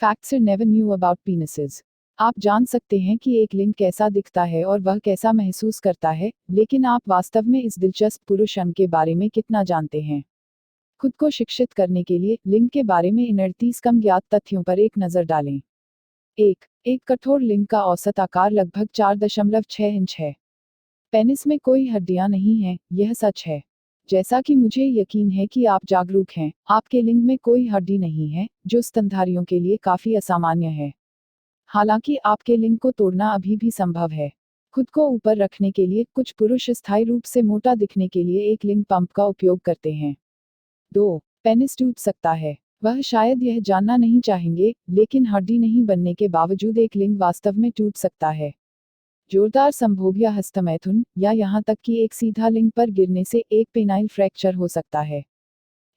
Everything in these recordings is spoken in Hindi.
Facts you never knew about penises. आप जान सकते हैं कि एक लिंग कैसा दिखता है और वह कैसा महसूस करता है, लेकिन आप वास्तव में इस दिलचस्प पुरुष अंग के बारे में कितना जानते हैं? खुद को शिक्षित करने के लिए लिंग के बारे में इन 38 कम ज्ञात तथ्यों पर एक नज़र डालें। एक कठोर लिंग का औसत आकार लगभग 4.6 इंच है। पेनिस में कोई हड्डियां नहीं हैं, यह सच है। जैसा कि मुझे यकीन है कि आप जागरूक हैं, आपके लिंग में कोई हड्डी नहीं है, जो स्तनधारियों के लिए काफी असामान्य है। हालांकि आपके लिंग को तोड़ना अभी भी संभव है। खुद को ऊपर रखने के लिए कुछ पुरुष स्थायी रूप से मोटा दिखने के लिए एक लिंग पंप का उपयोग करते हैं। 2. पेनिस टूट सकता है। वह शायद यह जानना नहीं चाहेंगे, लेकिन हड्डी नहीं बनने के बावजूद एक लिंग वास्तव में टूट सकता है। जोरदार संभोग या हस्तमैथुन, या यहाँ तक कि एक सीधा लिंग पर गिरने से एक पेनाइल फ्रैक्चर हो सकता है।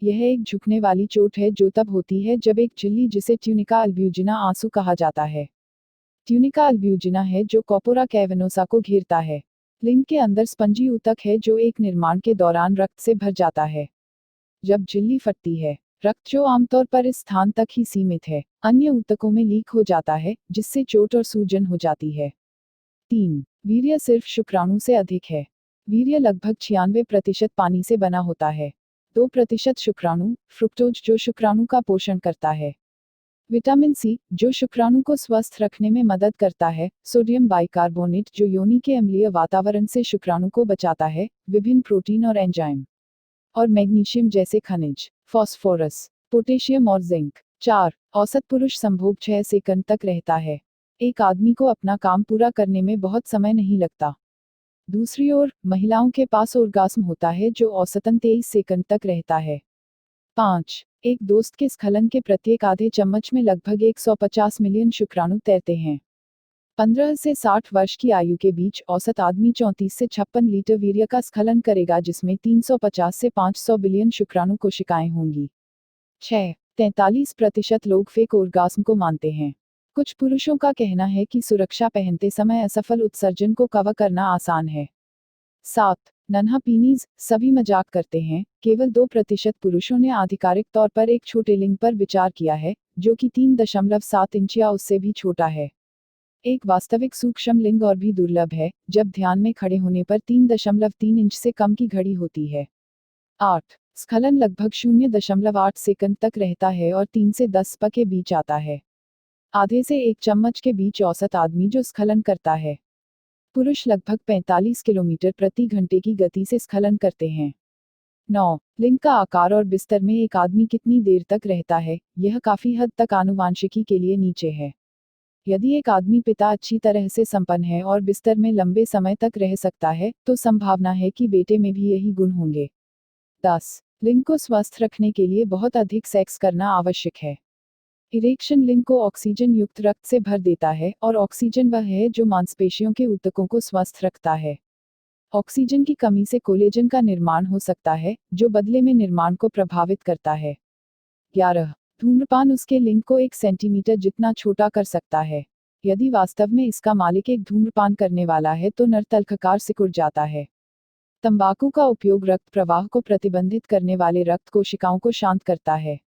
यह एक झुकने वाली चोट है जो तब होती है जब एक झिल्ली, जिसे ट्यूनिका अल्ब्यूजिना आंसू कहा जाता है। ट्यूनिका अल्ब्यूजिना है जो कॉर्पोरा कैवर्नोसा को घेरता है। लिंग के अंदर स्पंजी ऊतक है जो एक निर्माण के दौरान रक्त से भर जाता है। जब झिल्ली फटती है, रक्त, जो आमतौर पर इस स्थान तक ही सीमित है, अन्य ऊतकों में लीक हो जाता है, जिससे चोट और सूजन हो जाती है। 3. वीर्य सिर्फ शुक्राणु से अधिक है। वीर्य लगभग 96% पानी से बना होता है। 2% शुक्राणु, फ्रुक्टोज, जो शुक्राणु का पोषण करता है। विटामिन सी, जो शुक्राणु को स्वस्थ रखने में मदद करता है। सोडियम बाइकार्बोनेट, जो योनि के अम्लीय वातावरण से शुक्राणु को बचाता है। विभिन्न प्रोटीन और एंजाइम। और मैग्नीशियम जैसे खनिज। फॉस्फोरस, पोटेशियम और जिंक। 4. औसत पुरुष संभोग 6 सेकंड तक रहता है। एक आदमी को अपना काम पूरा करने में बहुत समय नहीं लगता। दूसरी ओर, महिलाओं के पास ऑर्गास्म होता है जो औसतन 23 सेकंड तक रहता है। 5. एक दोस्त के स्खलन के प्रत्येक आधे चम्मच में लगभग 150 मिलियन शुक्राणु तैरते हैं। 15 से 60 वर्ष की आयु के बीच औसत आदमी 34 से 56 लीटर वीर्य का स्खलन करेगा, जिसमें 350 से 500 बिलियन शुक्राणु कोशिकाएं होंगी। 6. 43% लोग फेक ऑर्गास्म को मानते हैं। कुछ पुरुषों का कहना है कि सुरक्षा पहनते समय असफल उत्सर्जन को कवर करना आसान है। 7. नन्हा पीनीज, सभी मजाक करते हैं, केवल 2% पुरुषों ने आधिकारिक तौर पर एक छोटे लिंग पर विचार किया है, जो कि 3.7 इंच या उससे भी छोटा है। एक वास्तविक सूक्ष्म लिंग और भी दुर्लभ है, जब ध्यान में खड़े होने पर 3.3 इंच से कम की घड़ी होती है। 8. स्खलन लगभग 0.8 सेकंड तक रहता है और 3 से 10 प के बीच आता है। आधे से 1 चम्मच के बीच औसत आदमी जो स्खलन करता है। पुरुष लगभग 45 किलोमीटर प्रति घंटे की गति से स्खलन करते हैं। 9. लिंग का आकार और बिस्तर में एक आदमी कितनी देर तक रहता है, यह काफी हद तक आनुवांशिकी के लिए नीचे है। यदि एक आदमी पिता अच्छी तरह से संपन्न है और बिस्तर में लंबे समय तक रह सकता है, तो संभावना है कि बेटे में भी यही गुण होंगे। 10. लिंग को स्वस्थ रखने के लिए बहुत अधिक सेक्स करना आवश्यक है। इरेक्शन लिंग को ऑक्सीजन युक्त रक्त से भर देता है, और ऑक्सीजन वह है जो मांसपेशियों के ऊतकों को स्वस्थ रखता है। ऑक्सीजन की कमी से कोलेजन का निर्माण हो सकता है, जो बदले में निर्माण को प्रभावित करता है। 11. धूम्रपान उसके लिंग को 1 सेंटीमीटर जितना छोटा कर सकता है। यदि वास्तव में इसका मालिक एक धूम्रपान करने वाला है तो नर तल्खकार सिकुड़ जाता है। तंबाकू का उपयोग रक्त प्रवाह को प्रतिबंधित करने वाले रक्त कोशिकाओं को शांत करता है।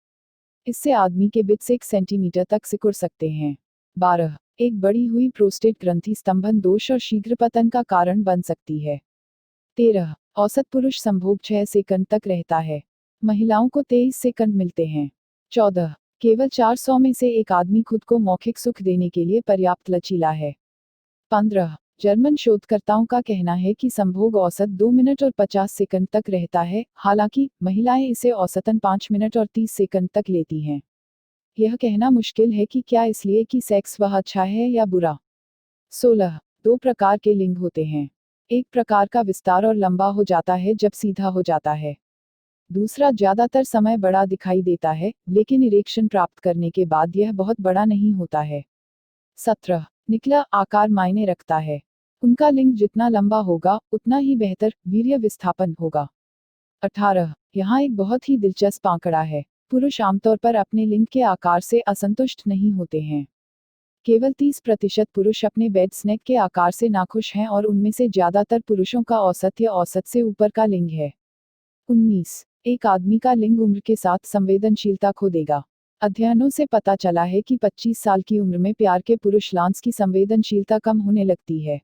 इससे आदमी के बिट्स 1 सेंटीमीटर तक सिकुड़ सकते हैं। 12. एक बढ़ी हुई प्रोस्टेट ग्रंथि स्तंभन दोष और शीघ्र पतन का कारण बन सकती है। 13. औसत पुरुष संभोग 6 सेकंड तक रहता है। महिलाओं को 23 सेकंड मिलते हैं। 14. केवल 400 में से एक आदमी खुद को मौखिक सुख देने के लिए पर्याप्त लचीला है। 15. जर्मन शोधकर्ताओं का कहना है कि संभोग औसत 2 मिनट और 50 सेकंड तक रहता है, हालांकि महिलाएं इसे औसतन 5 मिनट और 30 सेकंड तक लेती हैं। यह कहना मुश्किल है कि क्या इसलिए कि सेक्स वह अच्छा है या बुरा। 16. 2 प्रकार के लिंग होते हैं। एक प्रकार का विस्तार और लंबा हो जाता है जब सीधा हो जाता है। दूसरा ज्यादातर समय बड़ा दिखाई देता है, लेकिन इरेक्शन प्राप्त करने के बाद यह बहुत बड़ा नहीं होता है। 17. निकला आकार मायने रखता है। उनका लिंग जितना लंबा होगा, उतना ही बेहतर वीर्य विस्थापन होगा। 18. यहाँ एक बहुत ही दिलचस्प आंकड़ा है। पुरुष आमतौर पर अपने लिंग के आकार से असंतुष्ट नहीं होते हैं। केवल 30% पुरुष अपने बेड स्नैक के आकार से नाखुश हैं, और उनमें से ज्यादातर पुरुषों का औसत या औसत से ऊपर का लिंग है। 19. एक आदमी का लिंग उम्र के साथ संवेदनशीलता खो देगा। अध्ययनों से पता चला है कि 25 साल की उम्र में प्यार के पुरुष लांस की संवेदनशीलता कम होने लगती है।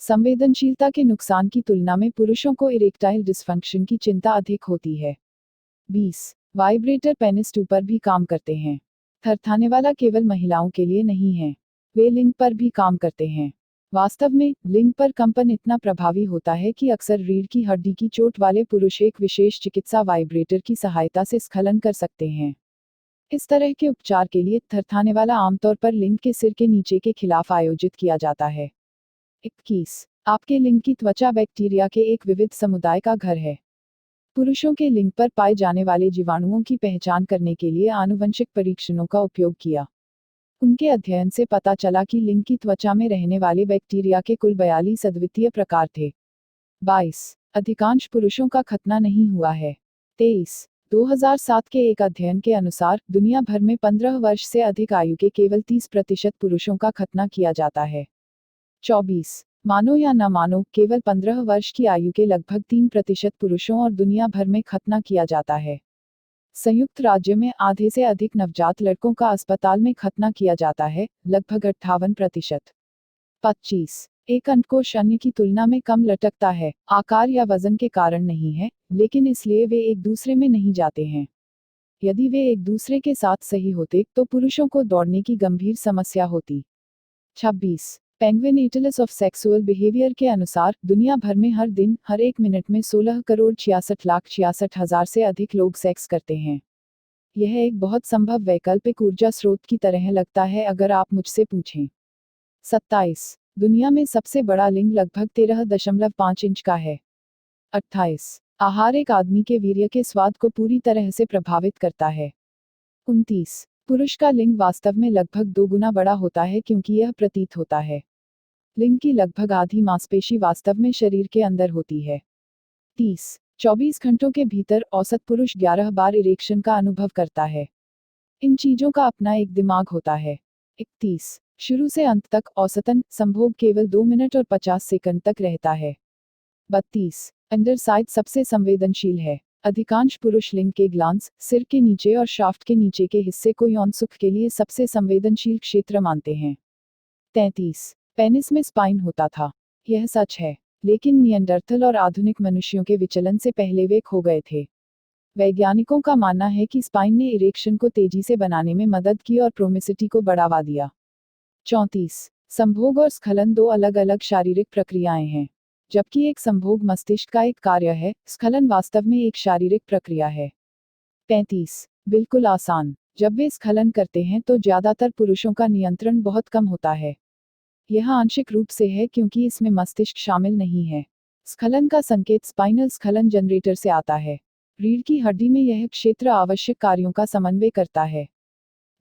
संवेदनशीलता के नुकसान की तुलना में पुरुषों को इरेक्टाइल डिसफंक्शन की चिंता अधिक होती है। 20 वाइब्रेटर पेनिस 2 पर भी काम करते हैं। थरथाने वाला केवल महिलाओं के लिए नहीं है, वे लिंग पर भी काम करते हैं। वास्तव में लिंग पर कंपन इतना प्रभावी होता है कि अक्सर रीढ़ की हड्डी की चोट वाले पुरुष एक विशेष चिकित्सा वाइब्रेटर की सहायता से स्खलन कर सकते हैं। इस तरह के उपचार के लिए थरथाने वाला आमतौर पर लिंग के सिर के नीचे के खिलाफ आयोजित किया जाता है। 21 आपके लिंग की त्वचा बैक्टीरिया के एक विविध समुदाय का घर है। पुरुषों के लिंग पर पाए जाने वाले जीवाणुओं की पहचान करने के लिए आनुवंशिक परीक्षणों का उपयोग किया। उनके अध्ययन से पता चला कि लिंग की त्वचा में रहने वाले बैक्टीरिया के कुल 42 अद्वितीय प्रकार थे। 22 अधिकांश पुरुषों का खतना नहीं हुआ है। 23 2007 के एक अध्ययन के अनुसार दुनिया भर में 15 वर्ष से अधिक आयु के केवल 30% पुरुषों का खतना किया जाता है। 24 मानो या न मानो केवल 15 वर्ष की आयु के लगभग 3% पुरुषों और दुनिया भर में खतना किया जाता है। संयुक्त राज्य में आधे से अधिक नवजात लड़कों का अस्पताल में खतना किया जाता है, लगभग 58%। 25 एक अंडकोश अन्य की तुलना में कम लटकता है, आकार या वजन के कारण नहीं है, लेकिन इसलिए वे एक दूसरे में नहीं जाते हैं। यदि वे एक दूसरे के साथ सही होते तो पुरुषों को दौड़ने की गंभीर समस्या होती। 26 penguin Atlas of sexual behaviour के अनुसार दुनिया भर में हर दिन हर एक मिनट में 16,66,66,000 से अधिक लोग सेक्स करते हैं। यह एक बहुत संभव वैकल्पिक ऊर्जा स्रोत की तरह लगता है अगर आप मुझसे पूछें। 27 दुनिया में सबसे बड़ा लिंग लगभग 13.5 इंच का है। 28 आहार एक आदमी के वीर्य के स्वाद को पूरी तरह से प्रभावित करता है। 29 पुरुष का लिंग वास्तव में लगभग 2 गुना बड़ा होता है क्योंकि यह प्रतीत होता है। लिंग की लगभग आधी मांसपेशी वास्तव में शरीर के अंदर होती है। 30 24 घंटों के भीतर औसत पुरुष 11 बार इरेक्शन का अनुभव करता है। इन चीजों का अपना एक दिमाग होता है। 31 शुरू से अंत तक औसतन संभोग केवल 2 मिनट और 50 सेकंड तक रहता है। 32 अंडरसाइड सबसे संवेदनशील है। अधिकांश पुरुष लिंग के ग्लांस, सिर के नीचे और शाफ्ट के नीचे के हिस्से को यौन सुख के लिए सबसे संवेदनशील क्षेत्र मानते हैं। 33 पेनिस में स्पाइन होता था। यह सच है, लेकिन नियंडरथल और आधुनिक मनुष्यों के विचलन से पहले वे खो गए थे। वैज्ञानिकों का मानना है कि स्पाइन ने इरेक्शन को तेजी से बनाने में मदद की और प्रोमिसिटी को बढ़ावा दिया। 34 संभोग और स्खलन दो अलग अलग शारीरिक प्रक्रियाएं हैं। जबकि एक संभोग मस्तिष्क का एक कार्य है, स्खलन वास्तव में एक शारीरिक प्रक्रिया है। 35 बिल्कुल आसान। जब वे स्खलन करते हैं तो ज्यादातर पुरुषों का नियंत्रण बहुत कम होता है। यह आंशिक रूप से है क्योंकि इसमें मस्तिष्क शामिल नहीं है। स्खलन का संकेत स्पाइनल स्खलन जनरेटर से आता है। रीढ़ की हड्डी में यह क्षेत्र आवश्यक कार्यों का समन्वय करता है।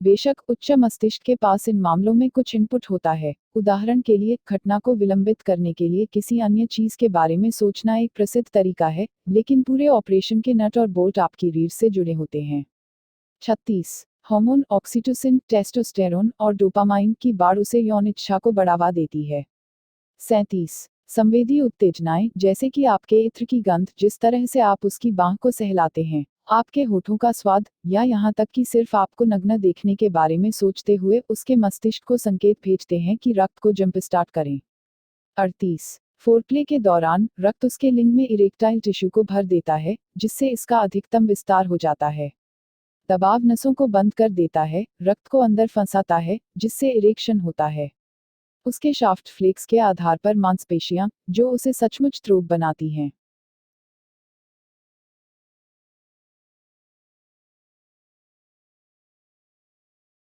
बेशक उच्च मस्तिष्क के पास इन मामलों में कुछ इनपुट होता है। उदाहरण के लिए घटना को विलंबित करने के लिए किसी अन्य चीज के बारे में सोचना एक प्रसिद्ध तरीका है, लेकिन पूरे ऑपरेशन के नट और बोल्ट आपकी रीढ़ से जुड़े होते हैं। 36 हार्मोन ऑक्सीटोसिन, टेस्टोस्टेरोन और डोपामाइन की बाढ़ उसे यौन इच्छा को बढ़ावा देती है। 37 संवेदी उत्तेजनाएं, जैसे कि आपके इत्र की गंध, जिस तरह से आप उसकी बांह को सहलाते हैं, आपके होठों का स्वाद, या यहाँ तक कि सिर्फ आपको नग्न देखने के बारे में सोचते हुए उसके मस्तिष्क को संकेत भेजते हैं कि रक्त को जंप स्टार्ट करें। 38 फोरप्ले के दौरान रक्त उसके लिंग में इरेक्टाइल टिश्यू को भर देता है, जिससे इसका अधिकतम विस्तार हो जाता है। दबाव नसों को बंद कर देता है, रक्त को अंदर फंसाता है, जिससे इरेक्शन होता है। उसके शाफ्ट फ्लेक्स के आधार पर मांसपेशियां, जो उसे सचमुच त्रोग बनाती हैं,